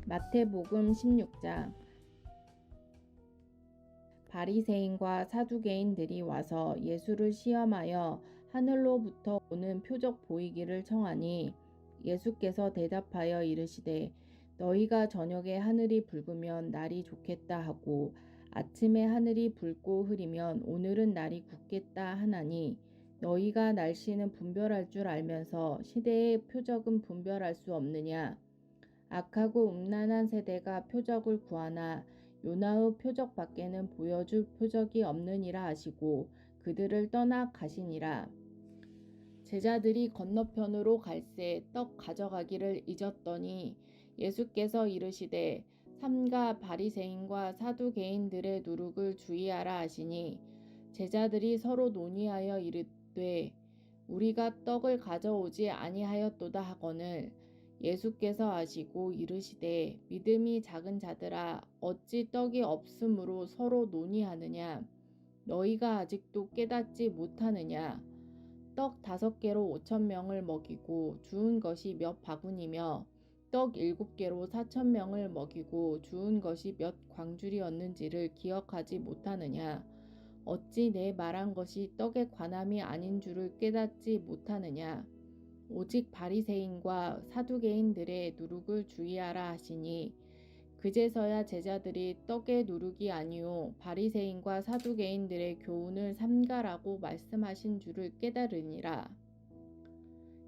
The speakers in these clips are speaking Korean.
마태복음 16장. 바리새인과 사두개인들이 와서 예수를 시험하여 하늘로부터 오는 표적 보이기를 청하니 예수께서 대답하여 이르시되 너희가 저녁에 하늘이 붉으면 날이 좋겠다 하고 아침에 하늘이 붉고 흐리면 오늘은 날이 굳겠다 하나니 너희가 날씨는 분별할 줄 알면서 시대의 표적은 분별할 수 없느냐. 악하고 음란한 세대가 표적을 구하나 요나의 표적 밖에는 보여줄 표적이 없느니라 하시고 그들을 떠나 가시니라. 제자들이 건너편으로 갈새 떡 가져가기를 잊었더니 예수께서 이르시되 삼가 바리새인과 사두개인들의 누룩을 주의하라 하시니 제자들이 서로 논의하여 이르되 우리가 떡을 가져오지 아니하였도다 하거늘 예수께서 아시고 이르시되 믿음이 작은 자들아 어찌 떡이 없으므로 서로 논의하느냐. 너희가 아직도 깨닫지 못하느냐. 떡 5개로 5,000명을 먹이고 주운 것이 몇 바구니며 떡 7개로 4,000명을 먹이고 주운 것이 몇 광줄이었는지를 기억하지 못하느냐. 어찌 내 말한 것이 떡의 관함이 아닌 줄을 깨닫지 못하느냐. 오직 바리새인과 사두개인들의 누룩을 주의하라 하시니 그제서야 제자들이 떡의 누룩이 아니요 바리새인과 사두개인들의 교훈을 삼가라고 말씀하신 줄을 깨달으니라.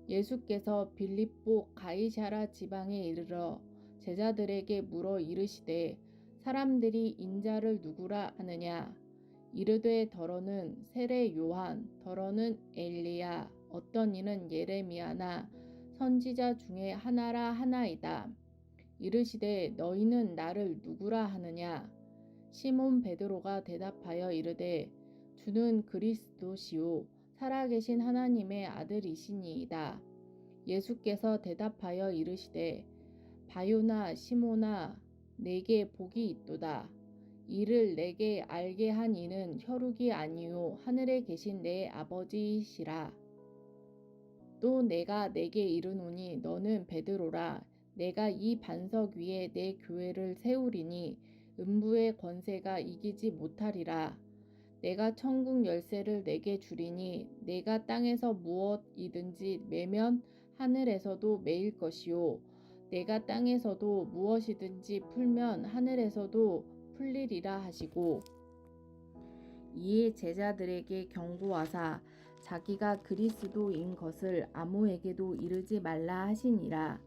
예수께서 빌립보 가이사랴 지방에 이르러 제자들에게 물어 이르시되 사람들이 인자를 누구라 하느냐. 이르되 더러는 세례 요한, 더러는 엘리야, 어떤 이는 예레미야나 선지자 중에 하나라 하나이다. 이르시되 너희는 나를 누구라 하느냐. 시몬 베드로가 대답하여 이르되 주는 그리스도시요 살아계신 하나님의 아들이시니이다. 예수께서 대답하여 이르시되 바요나 시몬아 내게 복이 있도다. 이를 내게 알게 한 이는 혈육이 아니요 하늘에 계신 내 아버지이시라. 또 내가 내게 이르노니 너는 베드로라. 내가 이 반석 위에 내 교회를 세우리니 음부의 권세가 이기지 못하리라. 내가 천국 열쇠를 내게 주리니 내가 땅에서 무엇이든지 매면 하늘에서도 매일 것이요 내가 땅에서도 무엇이든지 풀면 하늘에서도 풀리리라 하시고 이에 제자들에게 경고하사 자기가 그리스도인 것을 아무에게도 이르지 말라 하시니라.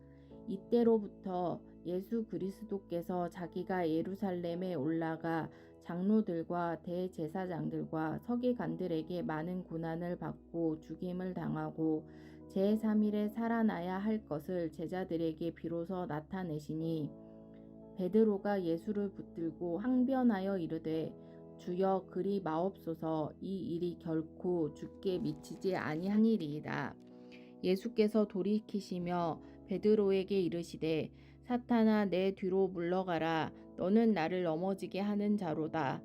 이때로부터 예수 그리스도께서 자기가 예루살렘에 올라가 장로들과 대제사장들과 서기관들에게 많은 고난을 받고 죽임을 당하고 제3일에 살아나야 할 것을 제자들에게 비로소 나타내시니 베드로가 예수를 붙들고 항변하여 이르되 주여 그리 마옵소서. 이 일이 결코 주께 미치지 아니하니이다. 예수께서 돌이키시며 베드로에게 이르시되 사탄아 내 뒤로 물러가라. 너는 나를 넘어지게 하는 자로다.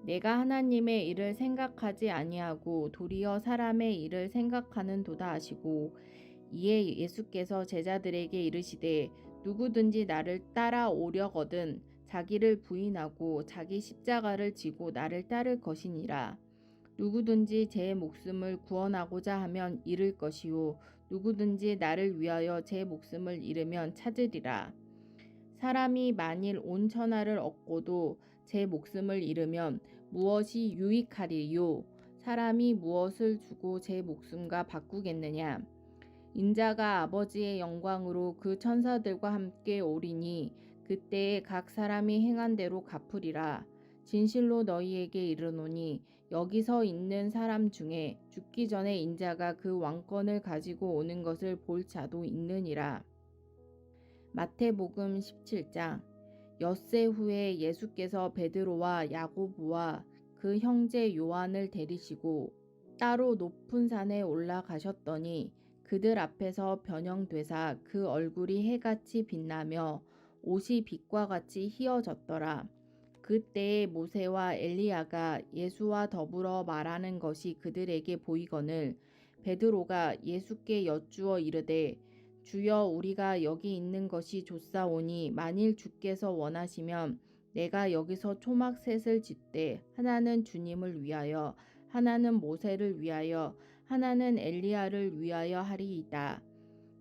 내가 하나님의 일을 생각하지 아니하고 도리어 사람의 일을 생각하는도다 하시고 이에 예수께서 제자들에게 이르시되 누구든지 나를 따라오려거든 자기를 부인하고 자기 십자가를 지고 나를 따를 것이니라. 누구든지 제 목숨을 구원하고자 하면 잃을 것이요 누구든지 나를 위하여 제 목숨을 잃으면 찾으리라. 사람이 만일 온 천하를 얻고도 제 목숨을 잃으면 무엇이 유익하리요. 사람이 무엇을 주고 제 목숨과 바꾸겠느냐. 인자가 아버지의 영광으로 그 천사들과 함께 오리니 그때에 각 사람이 행한 대로 갚으리라. 진실로 너희에게 이르노니 여기서 있는 사람 중에 죽기 전에 인자가 그 왕권을 가지고 오는 것을 볼 자도 있느니라. 마태복음 17장. 엿새 후에 예수께서 베드로와 야고보와 그 형제 요한을 데리시고 따로 높은 산에 올라가셨더니 그들 앞에서 변형되사 그 얼굴이 해같이 빛나며 옷이 빛과 같이 희어졌더라. 그때에 모세와 엘리야가 예수와 더불어 말하는 것이 그들에게 보이거늘 베드로가 예수께 여쭈어 이르되 주여 우리가 여기 있는 것이 좋사오니 만일 주께서 원하시면 내가 여기서 초막 셋을 짓되 하나는 주님을 위하여 하나는 모세를 위하여 하나는 엘리야를 위하여 하리이다.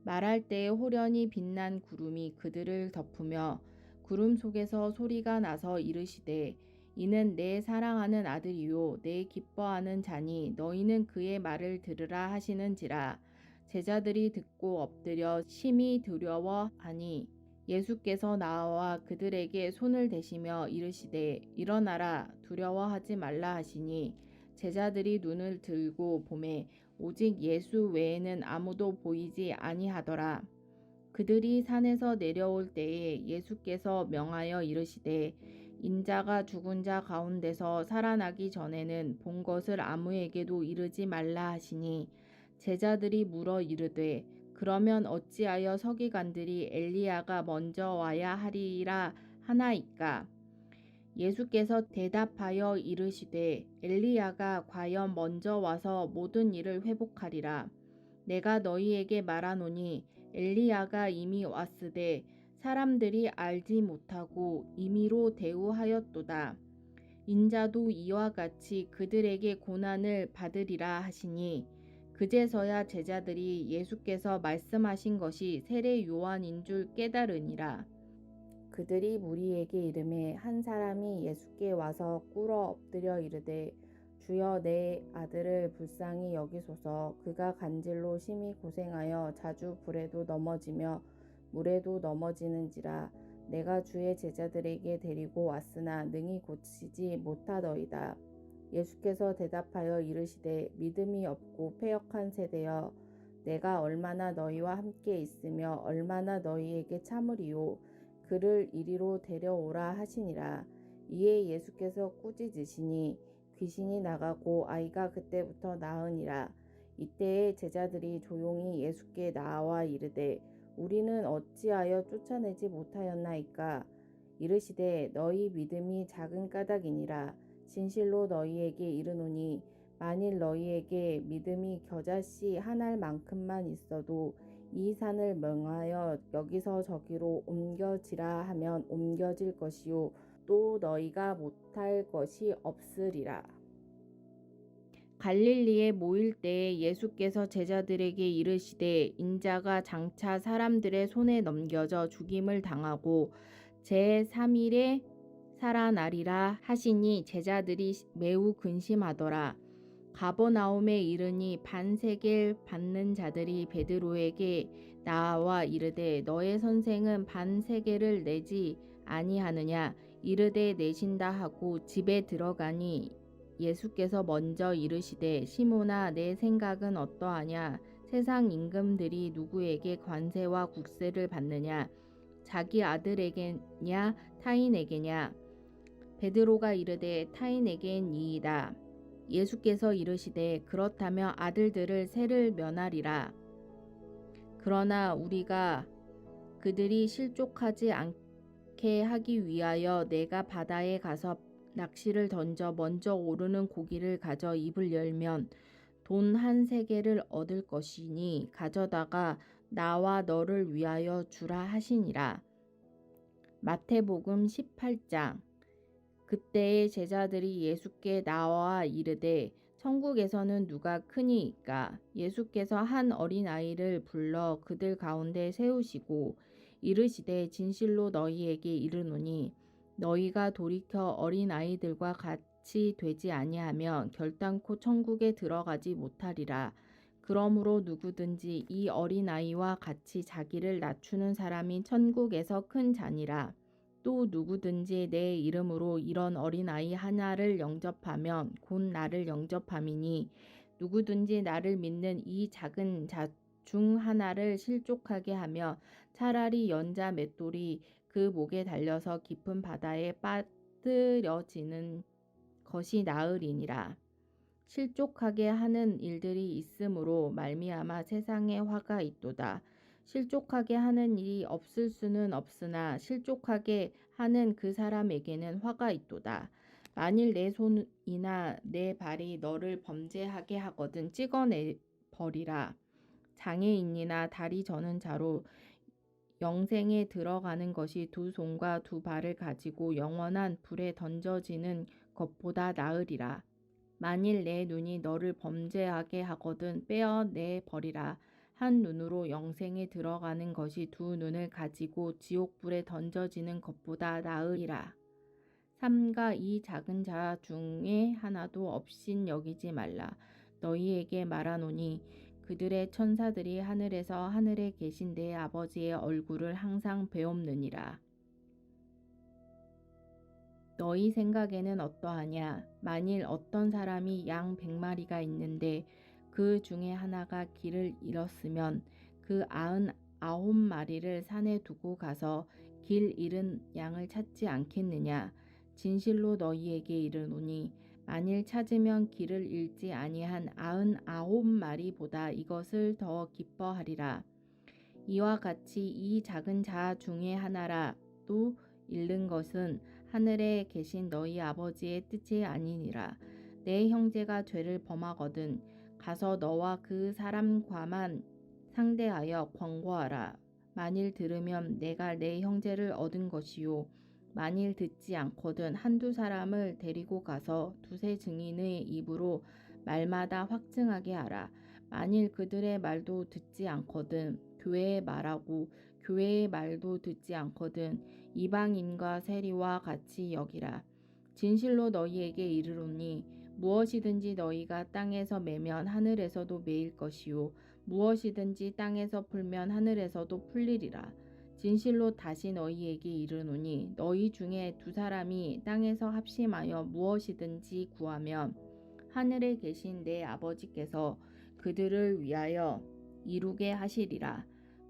말할 때에 호련히 빛난 구름이 그들을 덮으며 구름 속에서 소리가 나서 이르시되 이는 내 사랑하는 아들이요 내 기뻐하는 자니 너희는 그의 말을 들으라 하시는지라. 제자들이 듣고 엎드려 심히 두려워하니 예수께서 나와 그들에게 손을 대시며 이르시되 일어나라 두려워하지 말라 하시니 제자들이 눈을 들고 보매 오직 예수 외에는 아무도 보이지 아니하더라. 그들이 산에서 내려올 때에 예수께서 명하여 이르시되 인자가 죽은 자 가운데서 살아나기 전에는 본 것을 아무에게도 이르지 말라 하시니 제자들이 물어 이르되 그러면 어찌하여 서기관들이 엘리야가 먼저 와야 하리라 하나이까. 예수께서 대답하여 이르시되 엘리야가 과연 먼저 와서 모든 일을 회복하리라. 내가 너희에게 말하노니 엘리야가 이미 왔으되 사람들이 알지 못하고 임의로 대우하였도다. 인자도 이와 같이 그들에게 고난을 받으리라 하시니 그제서야 제자들이 예수께서 말씀하신 것이 세례 요한인 줄 깨달으니라. 그들이 무리에게 이르매 한 사람이 예수께 와서 꿇어 엎드려 이르되 주여 내 아들을 불쌍히 여기소서. 그가 간질로 심히 고생하여 자주 불에도 넘어지며 물에도 넘어지는지라. 내가 주의 제자들에게 데리고 왔으나 능히 고치지 못하더이다. 예수께서 대답하여 이르시되 믿음이 없고 패역한 세대여 내가 얼마나 너희와 함께 있으며 얼마나 너희에게 참으리요. 그를 이리로 데려오라 하시니라. 이에 예수께서 꾸짖으시니 귀신이 나가고 아이가 그때부터 나으니라. 이때에 제자들이 조용히 예수께 나와 이르되 우리는 어찌하여 쫓아내지 못하였나이까. 이르시되 너희 믿음이 작은 까닭이니라. 진실로 너희에게 이르노니 만일 너희에게 믿음이 겨자씨 한 알만큼만 있어도 이 산을 명하여 여기서 저기로 옮겨지라 하면 옮겨질 것이요 또 너희가 못할 것이 없으리라. 갈릴리에 모일 때에 예수께서 제자들에게 이르시되 인자가 장차 사람들의 손에 넘겨져 죽임을 당하고 제3일에 살아나리라 하시니 제자들이 매우 근심하더라. 가버나움에 이르니 반세겔 받는 자들이 베드로에게 나와 이르되 너의 선생은 반세겔을 내지 아니하느냐. 이르되 내신다 하고 집에 들어가니 예수께서 먼저 이르시되 시몬아 내 생각은 어떠하냐. 세상 임금들이 누구에게 관세와 국세를 받느냐. 자기 아들에게냐 타인에게냐. 베드로가 이르되 타인에게니이다. 예수께서 이르시되 그렇다면 아들들을 세를 면하리라. 그러나 우리가 그들이 실족하지 않게 하기 위하여 내가 바다에 가서 낚시를 던져 먼저 오르는 고기를 가져 입을 열면 돈 한 세겔을 얻을 것이니 가져다가 나와 너를 위하여 주라 하시니라. 마태복음 18장. 그때의 제자들이 예수께 나와 이르되 천국에서는 누가 크니이까. 예수께서 한 어린아이를 불러 그들 가운데 세우시고 이르시되 진실로 너희에게 이르노니 너희가 돌이켜 어린아이들과 같이 되지 아니하면 결단코 천국에 들어가지 못하리라. 그러므로 누구든지 이 어린아이와 같이 자기를 낮추는 사람이 천국에서 큰 자니라. 또 누구든지 내 이름으로 이런 어린아이 하나를 영접하면 곧 나를 영접함이니 누구든지 나를 믿는 이 작은 자 중 하나를 실족하게 하며 차라리 연자 맷돌이 그 목에 달려서 깊은 바다에 빠뜨려지는 것이 나으리니라. 실족하게 하는 일들이 있으므로 말미암아 세상에 화가 있도다. 실족하게 하는 일이 없을 수는 없으나 실족하게 하는 그 사람에게는 화가 있도다. 만일 내 손이나 내 발이 너를 범죄하게 하거든 찍어내 버리라. 장애인이나 다리 저는 자로 영생에 들어가는 것이 두 손과 두 발을 가지고 영원한 불에 던져지는 것보다 나으리라. 만일 내 눈이 너를 범죄하게 하거든 빼어내 버리라. 한 눈으로 영생에 들어가는 것이 두 눈을 가지고 지옥불에 던져지는 것보다 나으리라. 삼가 이 작은 자 중에 하나도 없인 여기지 말라. 너희에게 말하노니 그들의 천사들이 하늘에서 하늘에 계신 내 아버지의 얼굴을 항상 배옵느니라. 너희 생각에는 어떠하냐? 만일 어떤 사람이 양 100마리가 있는데 그 중에 하나가 길을 잃었으면 그 99마리를 산에 두고 가서 길 잃은 양을 찾지 않겠느냐? 진실로 너희에게 이르노니 만일 찾으면 길을 잃지 아니한 99마리보다 이것을 더 기뻐하리라. 이와 같이 이 작은 자 중에 하나라도 잃는 것은 하늘에 계신 너희 아버지의 뜻이 아니니라. 내 형제가 죄를 범하거든 가서 너와 그 사람과만 상대하여 권고하라. 만일 들으면 내가 내 형제를 얻은 것이요 만일 듣지 않거든 한두 사람을 데리고 가서 두세 증인의 입으로 말마다 확증하게 하라. 만일 그들의 말도 듣지 않거든 교회의 말하고 교회의 말도 듣지 않거든 이방인과 세리와 같이 여기라. 진실로 너희에게 이르노니 무엇이든지 너희가 땅에서 매면 하늘에서도 매일 것이요 무엇이든지 땅에서 풀면 하늘에서도 풀리리라. 진실로 다시 너희에게 이르노니 너희 중에 두 사람이 땅에서 합심하여 무엇이든지 구하면 하늘에 계신 내 아버지께서 그들을 위하여 이루게 하시리라.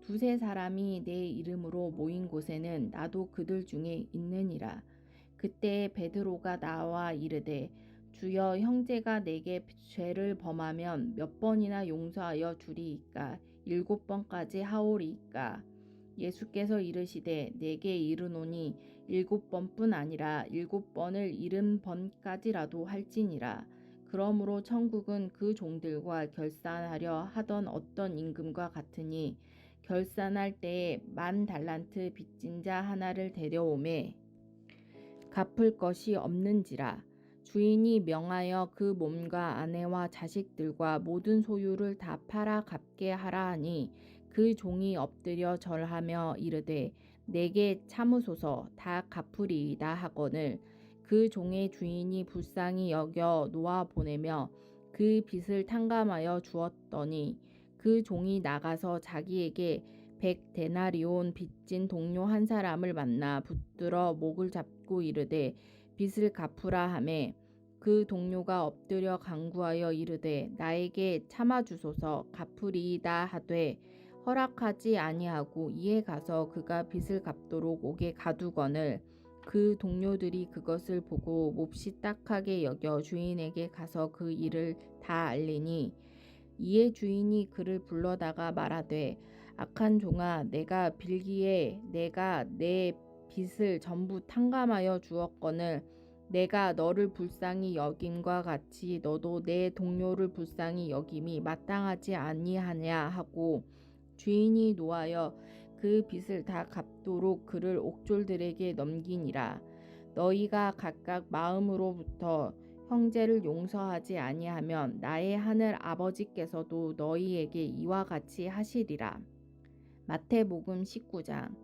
두세 사람이 내 이름으로 모인 곳에는 나도 그들 중에 있느니라. 그때 베드로가 나와 이르되 주여 형제가 내게 죄를 범하면 몇 번이나 용서하여 주리이까 7번까지 하오리이까. 예수께서 이르시되 내게 이르노니 7번뿐 아니라 7번을 70번까지라도 할지니라. 그러므로 천국은 그 종들과 결산하려 하던 어떤 임금과 같으니 결산할 때에 10,000달란트 빚진 자 하나를 데려오매 갚을 것이 없는지라. 주인이 명하여 그 몸과 아내와 자식들과 모든 소유를 다 팔아 갚게 하라 하니 그 종이 엎드려 절하며 이르되 내게 참으소서 다 갚으리이다 하거늘 그 종의 주인이 불쌍히 여겨 놓아 보내며 그 빚을 탕감하여 주었더니 그 종이 나가서 자기에게 100데나리온 빚진 동료 한 사람을 만나 붙들어 목을 잡고 이르되 빚을 갚으라 하매 그 동료가 엎드려 간구하여 이르되 나에게 참아주소서 갚으리이다 하되 허락하지 아니하고 이에 가서 그가 빚을 갚도록 옥에 가두거늘 그 동료들이 그것을 보고 몹시 딱하게 여겨 주인에게 가서 그 일을 다 알리니 이에 주인이 그를 불러다가 말하되 악한 종아 내가 빌기에 내가 내 빚을 전부 탕감하여 주었거늘 내가 너를 불쌍히 여김과 같이 너도 내 동료를 불쌍히 여김이 마땅하지 아니하냐 하고 주인이 노하여 그 빚을 다 갚도록 그를 옥졸들에게 넘기니라. 너희가 각각 마음으로부터 형제를 용서하지 아니하면 나의 하늘 아버지께서도 너희에게 이와 같이 하시리라. 마태복음 19장.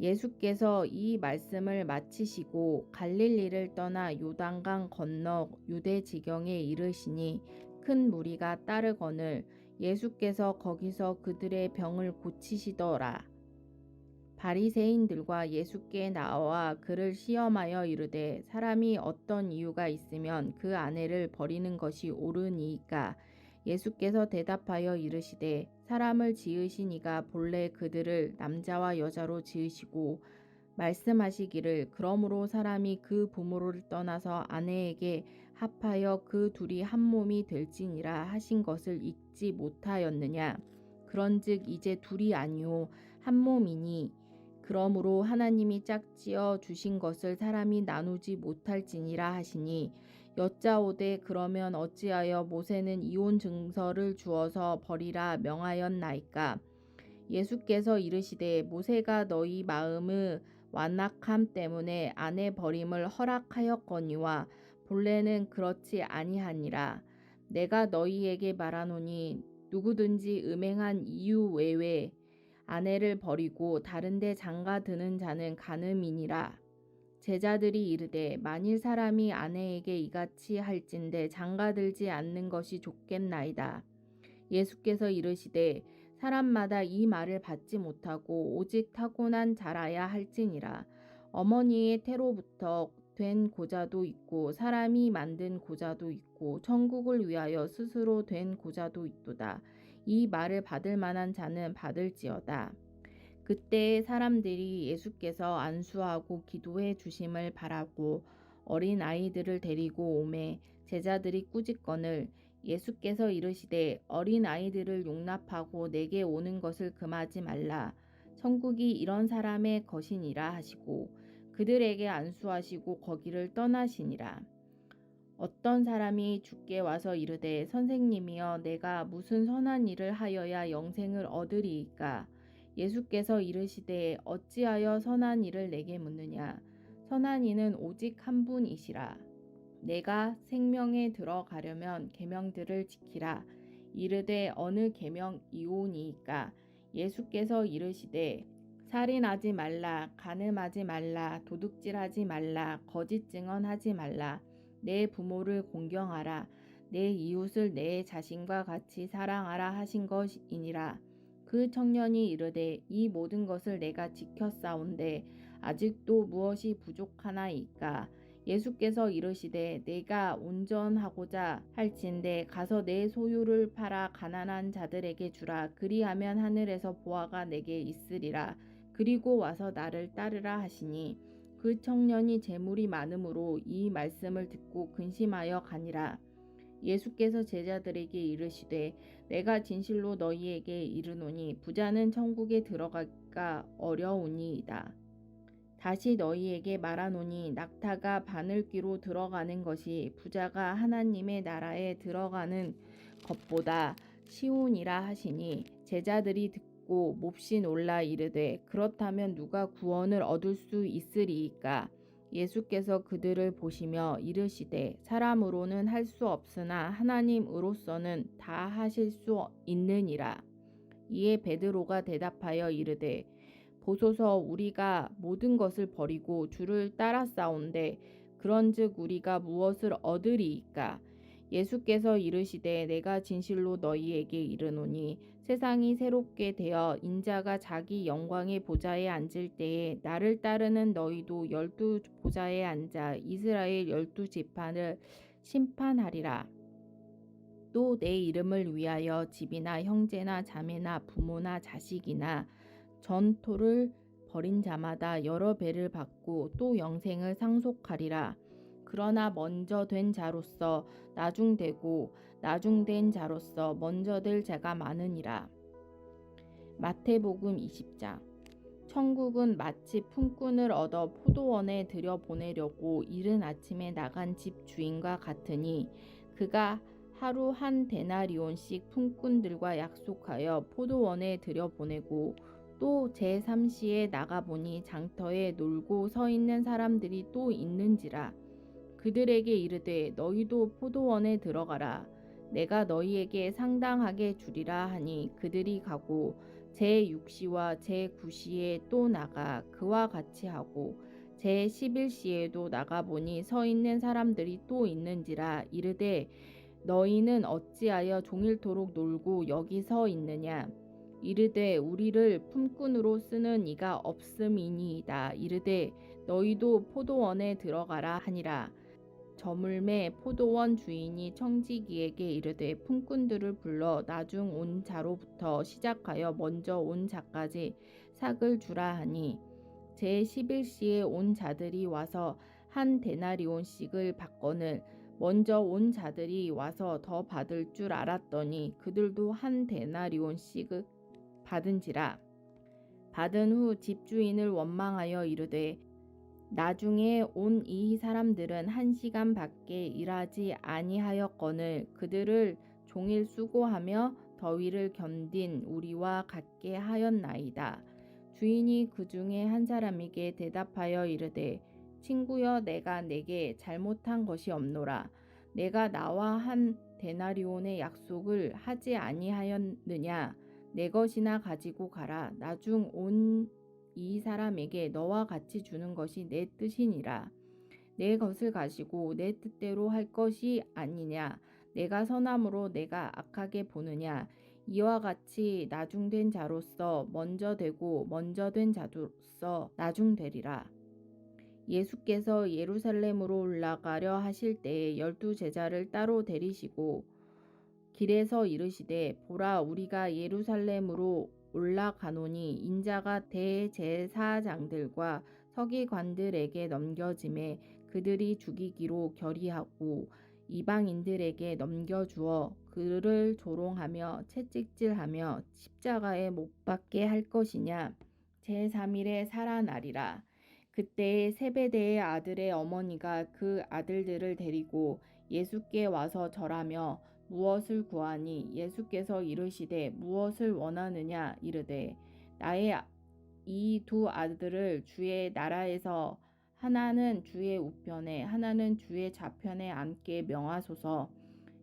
예수께서 이 말씀을 마치시고 갈릴리를 떠나 요단강 건너 유대 지경에 이르시니 큰 무리가 따르거늘 예수께서 거기서 그들의 병을 고치시더라. 바리새인들과 예수께 나와 그를 시험하여 이르되 사람이 어떤 이유가 있으면 그 아내를 버리는 것이 옳으니이까. 예수께서 대답하여 이르시되 사람을 지으신 이가 본래 그들을 남자와 여자로 지으시고 말씀하시기를 그러므로 사람이 그 부모를 떠나서 아내에게 합하여 그 둘이 한 몸이 될지니라 하신 것을 잊지 못하였느냐. 그런즉 이제 둘이 아니요 한 몸이니 그러므로 하나님이 짝지어 주신 것을 사람이 나누지 못할지니라 하시니 여짜오되 그러면 어찌하여 모세는 이혼 증서를 주어서 버리라 명하였나이까. 예수께서 이르시되 모세가 너희 마음의 완악함 때문에 아내 버림을 허락하였거니와 본래는 그렇지 아니하니라. 내가 너희에게 말하노니 누구든지 음행한 이유 외에 아내를 버리고 다른 데 장가 드는 자는 간음이니라. 제자들이 이르되 만일 사람이 아내에게 이같이 할진대 장가 들지 않는 것이 좋겠나이다. 예수께서 이르시되 사람마다 이 말을 받지 못하고 오직 타고난 자라야 할지니라. 어머니의 태로부터 된 고자도 있고 사람이 만든 고자도 있고 천국을 위하여 스스로 된 고자도 있도다. 이 말을 받을 만한 자는 받을지어다. 그때 사람들이 예수께서 안수하고 기도해 주심을 바라고 어린 아이들을 데리고 오매 제자들이 꾸짖거늘 예수께서 이르시되 어린 아이들을 용납하고 내게 오는 것을 금하지 말라. 천국이 이런 사람의 것이니라 하시고 그들에게 안수하시고 거기를 떠나시니라. 어떤 사람이 주께 와서 이르되 선생님이여 내가 무슨 선한 일을 하여야 영생을 얻으리이까. 예수께서 이르시되 어찌하여 선한 일을 내게 묻느냐. 선한 이는 오직 한 분이시라. 내가 생명에 들어가려면 계명들을 지키라. 이르되 어느 계명이오니이까. 예수께서 이르시되 살인하지 말라, 간음하지 말라, 도둑질하지 말라, 거짓 증언하지 말라, 내 부모를 공경하라, 내 이웃을 내 자신과 같이 사랑하라 하신 것이니라. 그 청년이 이르되 이 모든 것을 내가 지켰사온데 아직도 무엇이 부족하나이까. 예수께서 이르시되 내가 온전하고자 할진대 가서 내 소유를 팔아 가난한 자들에게 주라. 그리하면 하늘에서 보화가 내게 있으리라. 그리고 와서 나를 따르라 하시니 그 청년이 재물이 많음으로 이 말씀을 듣고 근심하여 가니라. 예수께서 제자들에게 이르시되 내가 진실로 너희에게 이르노니 부자는 천국에 들어가기가 어려우니이다. 다시 너희에게 말하노니 낙타가 바늘귀로 들어가는 것이 부자가 하나님의 나라에 들어가는 것보다 쉬우니라 하시니 제자들이 듣고 몹시 놀라 이르되 그렇다면 누가 구원을 얻을 수 있으리이까. 예수께서 그들을 보시며 이르시되 사람으로는 할 수 없으나 하나님으로서는 다 하실 수 있느니라. 이에 베드로가 대답하여 이르되 보소서 우리가 모든 것을 버리고 주를 따라싸온데 그런즉 우리가 무엇을 얻으리이까. 예수께서 이르시되 내가 진실로 너희에게 이르노니 세상이 새롭게 되어 인자가 자기 영광의 보좌에 앉을 때에 나를 따르는 너희도 12 보좌에 앉아 이스라엘 12지파를 심판하리라. 또 내 이름을 위하여 집이나 형제나 자매나 부모나 자식이나 전토를 벌인 자마다 여러 배를 받고 또 영생을 상속하리라. 그러나 먼저 된 자로서 나중되고 나중된 자로서 먼저 될 자가 많으니라. 마태복음 20장. 천국은 마치 품꾼을 얻어 포도원에 들여보내려고 이른 아침에 나간 집 주인과 같으니 그가 하루 한 데나리온씩 품꾼들과 약속하여 포도원에 들여보내고 또 제3시에 나가보니 장터에 놀고 서 있는 사람들이 또 있는지라. 그들에게 이르되 너희도 포도원에 들어가라. 내가 너희에게 상당하게 주리라 하니 그들이 가고 제6시와 제9시에 또 나가 그와 같이 하고 제11시에도 나가보니 서 있는 사람들이 또 있는지라. 이르되 너희는 어찌하여 종일토록 놀고 여기 서 있느냐. 이르되 우리를 품꾼으로 쓰는 이가 없음이니이다. 이르되 너희도 포도원에 들어가라 하니라. 저물매 포도원 주인이 청지기에게 이르되 품꾼들을 불러 나중 온 자로부터 시작하여 먼저 온 자까지 삭을 주라 하니 제11시에 온 자들이 와서 한 데나리온씩을 받거늘 먼저 온 자들이 와서 더 받을 줄 알았더니 그들도 한 데나리온씩을 받은지라. 받은 후 집주인을 원망하여 이르되 나중에 온 이 사람들은 1시간 밖에 일하지 아니하였거늘 그들을 종일 수고하며 더위를 견딘 우리와 같게 하였나이다. 주인이 그 중에 한 사람에게 대답하여 이르되 친구여 내가 내게 잘못한 것이 없노라. 내가 나와 한 데나리온의 약속을 하지 아니하였느냐. 내 것이나 가지고 가라. 나중 온 이 사람에게 너와 같이 주는 것이 내 뜻이니라. 내 것을 가지고 내 뜻대로 할 것이 아니냐. 내가 선함으로 내가 악하게 보느냐. 이와 같이 나중된 자로서 먼저 되고 먼저 된 자로서 나중되리라. 예수께서 예루살렘으로 올라가려 하실 때에 12 제자를 따로 데리시고 길에서 이르시되 보라 우리가 예루살렘으로 올라가노니 인자가 대제사장들과 서기관들에게 넘겨짐에 그들이 죽이기로 결의하고 이방인들에게 넘겨주어 그를 조롱하며 채찍질하며 십자가에 못 박게 할 것이냐. 제3일에 살아나리라. 그때에 세베대의 아들의 어머니가 그 아들들을 데리고 예수께 와서 절하며 무엇을 구하니 예수께서 이르시되 무엇을 원하느냐 이르되 나의 이 2 아들을 주의 나라에서 하나는 주의 우편에 하나는 주의 좌편에 앉게 명하소서.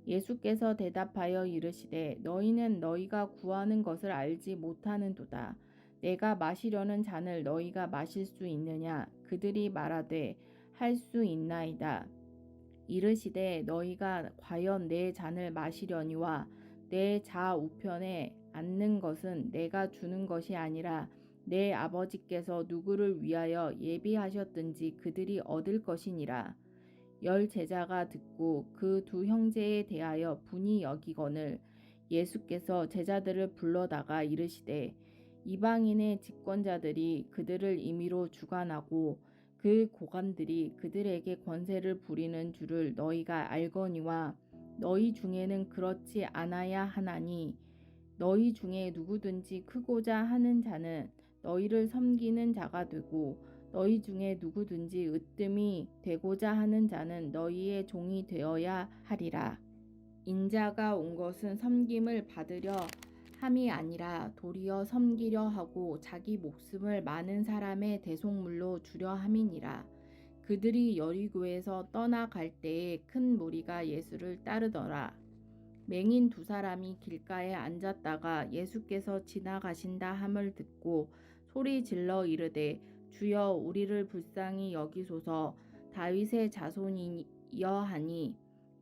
예수께서 대답하여 이르시되 너희는 너희가 구하는 것을 알지 못하는도다. 내가 마시려는 잔을 너희가 마실 수 있느냐. 그들이 말하되 할 수 있나이다. 이르시되 너희가 과연 내 잔을 마시려니와 내 좌우편에 앉는 것은 내가 주는 것이 아니라 내 아버지께서 누구를 위하여 예비하셨든지 그들이 얻을 것이니라. 10 제자가 듣고 그 2 형제에 대하여 분이 여기거늘 예수께서 제자들을 불러다가 이르시되 이방인의 집권자들이 그들을 임의로 주관하고 그 고관들이 그들에게 권세를 부리는 줄을 너희가 알거니와 너희 중에는 그렇지 않아야 하나니 너희 중에 누구든지 크고자 하는 자는 너희를 섬기는 자가 되고 너희 중에 누구든지 으뜸이 되고자 하는 자는 너희의 종이 되어야 하리라. 인자가 온 것은 섬김을 받으려 함이 아니라 도리어 섬기려 하고 자기 목숨을 많은 사람의 대속물로 주려 함이니라. 그들이 여리고에서 떠나갈 때에 큰 무리가 예수를 따르더라. 맹인 2 사람이 길가에 앉았다가 예수께서 지나가신다 함을 듣고 소리 질러 이르되 주여 우리를 불쌍히 여기소서. 다윗의 자손이여 하니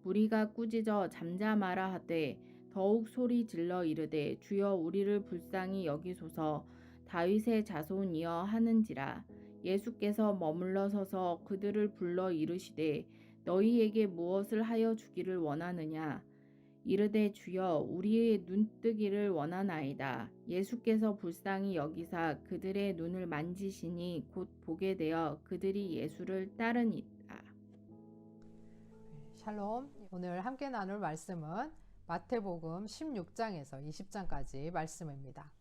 무리가 꾸짖어 잠잠하라 하되 더욱 소리 질러 이르되 주여 우리를 불쌍히 여기소서. 다윗의 자손이여 하는지라. 예수께서 머물러 서서 그들을 불러 이르시되 너희에게 무엇을 하여 주기를 원하느냐. 이르되 주여 우리의 눈뜨기를 원하나이다. 예수께서 불쌍히 여기사 그들의 눈을 만지시니 곧 보게 되어 그들이 예수를 따르니라. 샬롬. 오늘 함께 나눌 말씀은 마태복음 16장에서 20장까지 말씀입니다.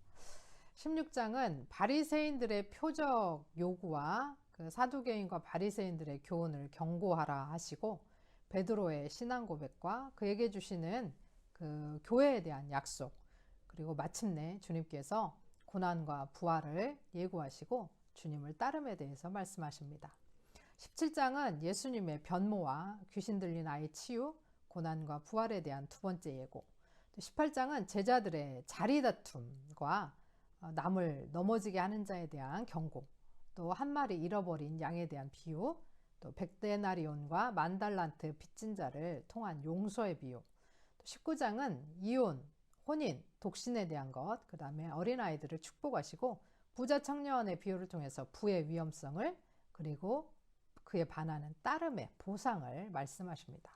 16장은 바리새인들의 표적 요구와 그 사두개인과 바리새인들의 교훈을 경고하라 하시고 베드로의 신앙 고백과 그에게 주시는 그 교회에 대한 약속, 그리고 마침내 주님께서 고난과 부활을 예고하시고 주님을 따름에 대해서 말씀하십니다. 17장은 예수님의 변모와 귀신 들린 아이 치유, 고난과 부활에 대한 2번째 예고, 또 18장은 제자들의 자리다툼과 남을 넘어지게 하는 자에 대한 경고, 또 한 마리 잃어버린 양에 대한 비유, 또 100데나리온과 10,000달란트 빚진 자를 통한 용서의 비유, 또 19장은 이혼, 혼인, 독신에 대한 것, 그 다음에 어린아이들을 축복하시고 부자 청년의 비유를 통해서 부의 위험성을, 그리고 그에 반하는 따름의 보상을 말씀하십니다.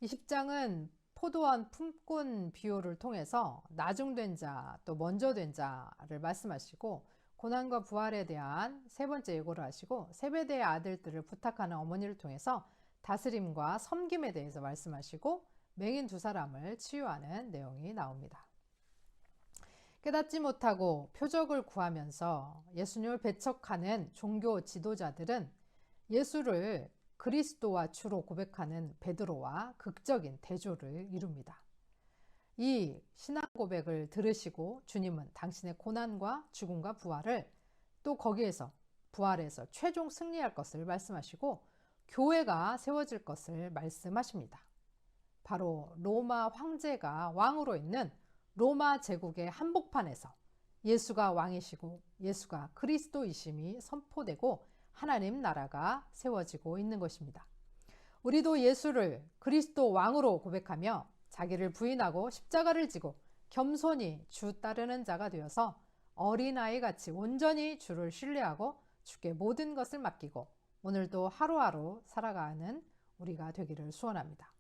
20장은 포도원 품꾼 비유를 통해서 나중된 자, 또 먼저 된 자를 말씀하시고 고난과 부활에 대한 3번째 예고를 하시고 세베대의 아들들을 부탁하는 어머니를 통해서 다스림과 섬김에 대해서 말씀하시고 맹인 2 사람을 치유하는 내용이 나옵니다. 깨닫지 못하고 표적을 구하면서 예수님을 배척하는 종교 지도자들은 예수를 그리스도와 주로 고백하는 베드로와 극적인 대조를 이룹니다. 이 신앙 고백을 들으시고 주님은 당신의 고난과 죽음과 부활을 또 거기에서 부활해서 최종 승리할 것을 말씀하시고 교회가 세워질 것을 말씀하십니다. 바로 로마 황제가 왕으로 있는 로마 제국의 한복판에서 예수가 왕이시고 예수가 그리스도이심이 선포되고 하나님 나라가 세워지고 있는 것입니다. 우리도 예수를 그리스도 왕으로 고백하며 자기를 부인하고 십자가를 지고 겸손히 주 따르는 자가 되어서 어린아이같이 온전히 주를 신뢰하고 주께 모든 것을 맡기고 오늘도 하루하루 살아가는 우리가 되기를 소원합니다.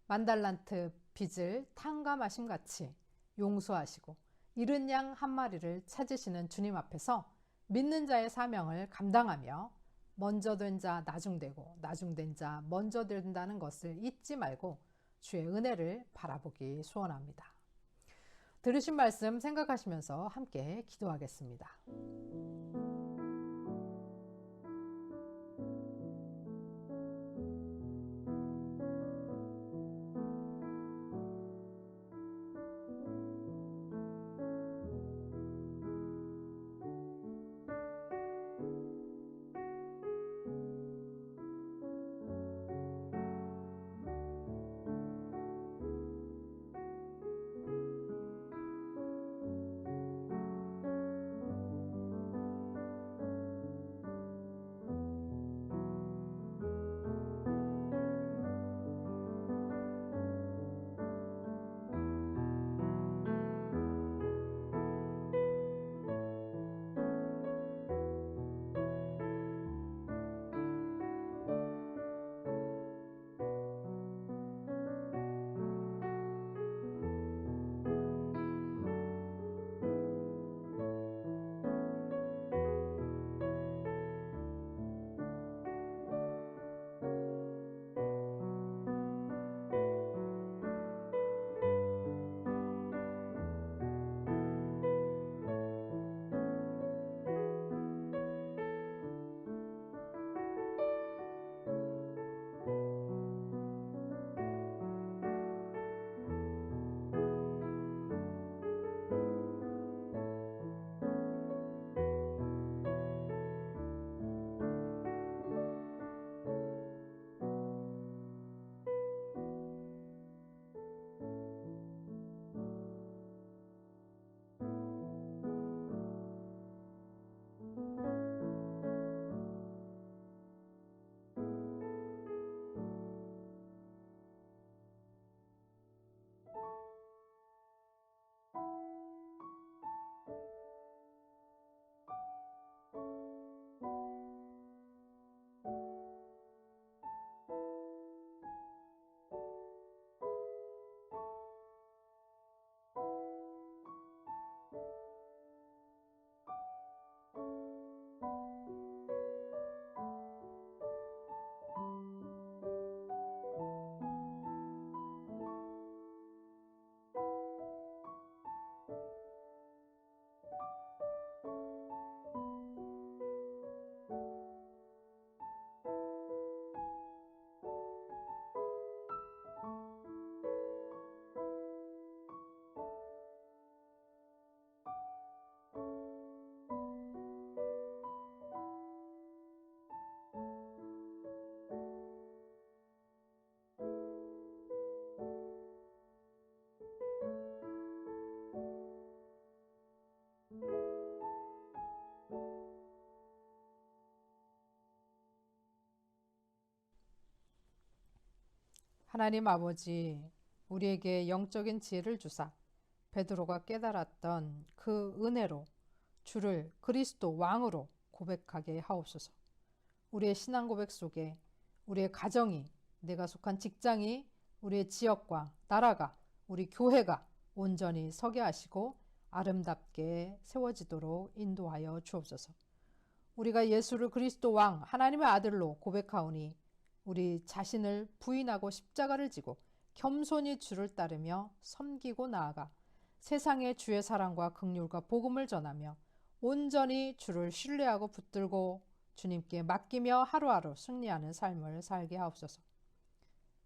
만달란트 빚을 탕감하심같이 용서하시고 잃은 양 한 마리를 찾으시는 주님 앞에서 믿는 자의 사명을 감당하며 먼저 된 자 나중되고 나중된 자 먼저 된다는 것을 잊지 말고 주의 은혜를 바라보기 소원합니다. 들으신 말씀 생각하시면서 함께 기도하겠습니다. 하나님 아버지, 우리에게 영적인 지혜를 주사 베드로가 깨달았던 그 은혜로 주를 그리스도 왕으로 고백하게 하옵소서. 우리의 신앙 고백 속에 우리의 가정이, 내가 속한 직장이, 우리의 지역과 나라가, 우리 교회가 온전히 서게 하시고 아름답게 세워지도록 인도하여 주옵소서. 우리가 예수를 그리스도 왕 하나님의 아들로 고백하오니 우리 자신을 부인하고 십자가를 지고 겸손히 주를 따르며 섬기고 나아가 세상의 주의 사랑과 긍휼과 복음을 전하며 온전히 주를 신뢰하고 붙들고 주님께 맡기며 하루하루 승리하는 삶을 살게 하옵소서.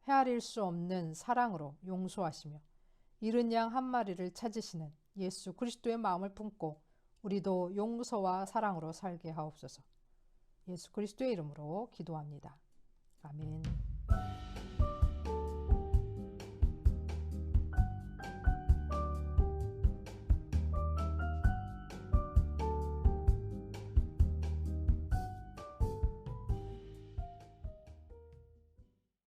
헤아릴 수 없는 사랑으로 용서하시며 잃은 양 한 마리를 찾으시는 예수 그리스도의 마음을 품고 우리도 용서와 사랑으로 살게 하옵소서. 예수 그리스도의 이름으로 기도합니다. 아멘.